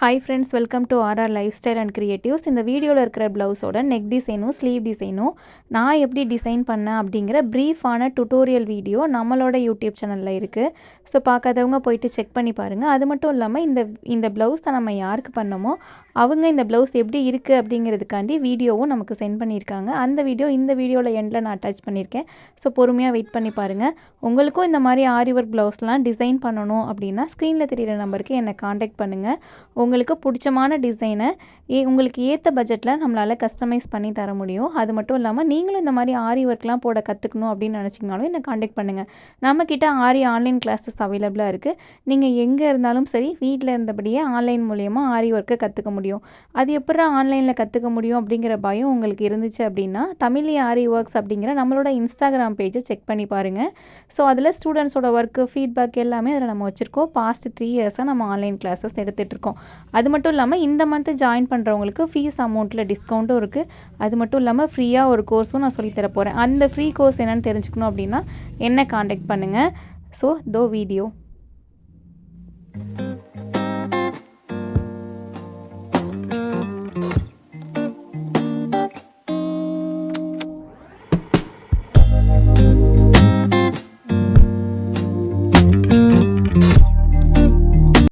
Hi friends, welcome to RR life style and creatives. இந்த வீடியோவில் இருக்கிற ப்ளவுஸோட நெக் டிசைனும் ஸ்லீவ் டிசைனும் நான் எப்படி டிசைன் பண்ணேன் அப்படிங்கிற ப்ரீஃபான டுட்டோரியல் வீடியோ நம்மளோட யூடியூப் சேனலில் இருக்குது. ஸோ பார்க்காதவங்க போயிட்டு செக் பண்ணி பாருங்கள். அது மட்டும் இல்லாமல் இந்த ப்ளவுஸை நம்ம யாருக்கு பண்ணமோ அவங்க இந்த ப்ளவுஸ் எப்படி இருக்குது அப்படிங்கிறதுக்காண்டி வீடியோவும் நமக்கு சென்ட் பண்ணியிருக்காங்க. அந்த வீடியோ இந்த வீடியோவில் எண்டில் நான் அட்டாச் பண்ணியிருக்கேன். ஸோ பொறுமையாக வெயிட் பண்ணி பாருங்கள். உங்களுக்கும் இந்த மாதிரி ஆரி ஒர்க் ப்ளவுஸ்லாம் டிசைன் பண்ணணும் அப்படின்னா ஸ்க்ரீனில் தெரிகிற நம்பருக்கு என்னை காண்டாக்ட் பண்ணுங்கள். உங்களுக்கு பிடிச்சமான டிசைனை உங்களுக்கு ஏற்ற பட்ஜெட்டில் நம்மளால் கஸ்டமைஸ் பண்ணி தர முடியும். அது மட்டும் இல்லாமல் நீங்களும் இந்த மாதிரி ஆரி ஒர்க்லாம் போட கற்றுக்கணும் அப்படின்னு நினச்சிங்கனாலும் என்னை காண்டாக்ட் பண்ணுங்கள். நம்மக்கிட்ட ஆரி ஆன்லைன் கிளாஸஸ் அவைலபிளாக இருக்குது. நீங்கள் எங்கே இருந்தாலும் சரி வீட்டில் இருந்தபடியே ஆன்லைன் மூலயமா ஆரி ஒர்க்கை கற்றுக்க முடியும். அது எப்படி ஆன்லைனில் கற்றுக்க முடியும் அப்படிங்கிற பயம் உங்களுக்கு இருந்துச்சு அப்படின்னா தமிழ் ஆரி ஒர்க்ஸ் அப்படிங்கிற நம்மளோட இன்ஸ்டாகிராம் பேஜை செக் பண்ணி பாருங்கள். ஸோ அதில் ஸ்டூடெண்ட்ஸோட ஒர்க்கு ஃபீட்பேக் எல்லாமே அதில் நம்ம வச்சுருக்கோம். பாஸ்ட் 3 இயர்ஸாக நம்ம ஆன்லைன் கிளாஸஸ் எடுத்துகிட்ருக்கோம். அது மட்டும் இல்லாமல் இந்த மந்த்து ஜாயின் பண்ணுறவங்களுக்கு ஃபீஸ் அமௌண்ட்டில் டிஸ்கவுண்ட்டும் இருக்குது. அது மட்டும் இல்லாமல் ஃப்ரீயாக ஒரு கோர்ஸும் நான் சொல்லித்தர போகிறேன். அந்த ஃப்ரீ கோர்ஸ் என்னென்னு தெரிஞ்சுக்கணும் அப்படின்னா என்ன காண்டாக்ட் பண்ணுங்கள். So video